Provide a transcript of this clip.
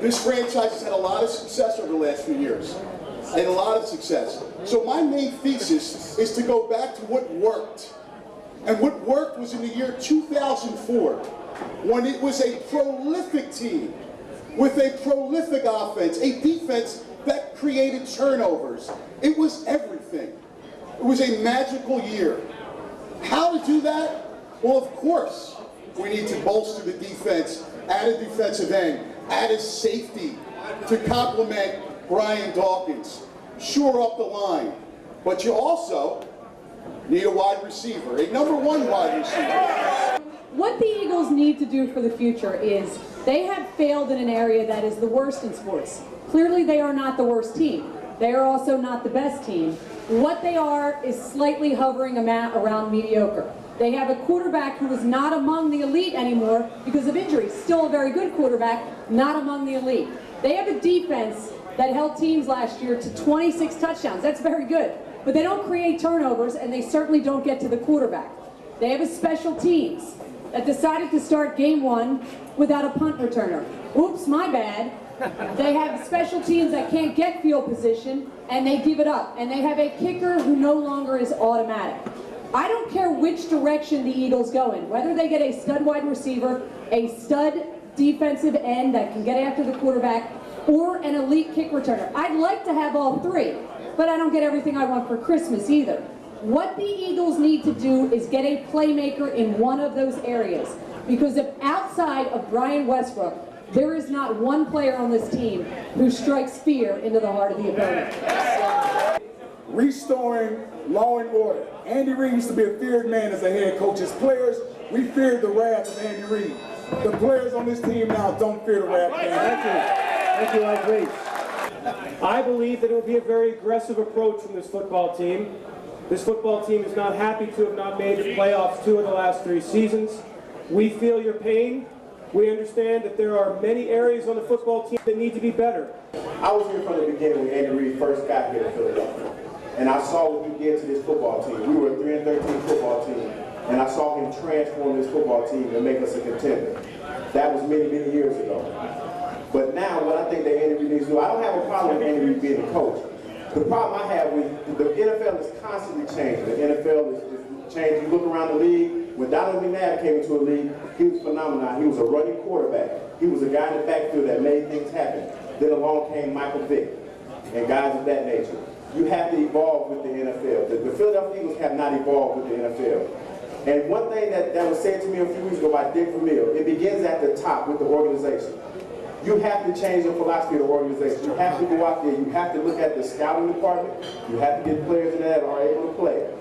This franchise has had a lot of success over the last few years. And a lot of success. So my main thesis is to go back to what worked. And what worked was in the year 2004, when it was a prolific team with a prolific offense, a defense that created turnovers. It was everything. It was a magical year. How to do that? Well, of course, we need to bolster the defense, add a defensive end, add a safety to complement Brian Dawkins, shore up the line. But you also need a wide receiver, a number one wide receiver. What the Eagles need to do for the future is they have failed in an area that is the worst in sports. Clearly they are not the worst team. They are also not the best team. What they are is slightly hovering around mediocre. They have a quarterback who is not among the elite anymore because of injuries. Still a very good quarterback, not among the elite. They have a defense that held teams last year to 26 touchdowns. That's very good. But they don't create turnovers, and they certainly don't get to the quarterback. They have a special teams that decided to start game one without a punt returner. Oops, my bad. They have special teams that can't get field position, and they give it up. And they have a kicker who no longer is automatic. I don't care which direction the Eagles go in, whether they get a stud wide receiver, a stud defensive end that can get after the quarterback, or an elite kick returner. I'd like to have all three, but I don't get everything I want for Christmas either. What the Eagles need to do is get a playmaker in one of those areas, because if outside of Brian Westbrook, there is not one player on this team who strikes fear into the heart of the opponent. Restoring law and order. Andy Reid used to be a feared man as a head coach. As players, we feared the wrath of Andy Reid. The players on this team now don't fear the wrath of Andy Reid. Thank you, I agree. I believe that it will be a very aggressive approach from this football team. This football team is not happy to have not made the playoffs 2 of the last 3 seasons. We feel your pain. We understand that there are many areas on the football team that need to be better. I was here from the beginning when Andy Reid first got here to Philadelphia. And I saw what he did to this football team. We were a 3-13 football team. And I saw him transform this football team and make us a contender. That was many, many years ago. But now, what I think that Andy Reid needs to do, I don't have a problem with Andy Reid being a coach. The problem I have with the NFL is constantly changing. The NFL is changing. You look around the league. When Donovan McNabb came into a league, he was phenomenal. He was a running quarterback. He was a guy in the backfield that made things happen. Then along came Michael Vick and guys of that nature. You have to evolve with the NFL. The Philadelphia Eagles have not evolved with the NFL. And one thing that was said to me a few weeks ago by Dick Vermeil, it begins at the top with the organization. You have to change the philosophy of the organization. You have to go out there. You have to look at the scouting department. You have to get players in there that are able to play.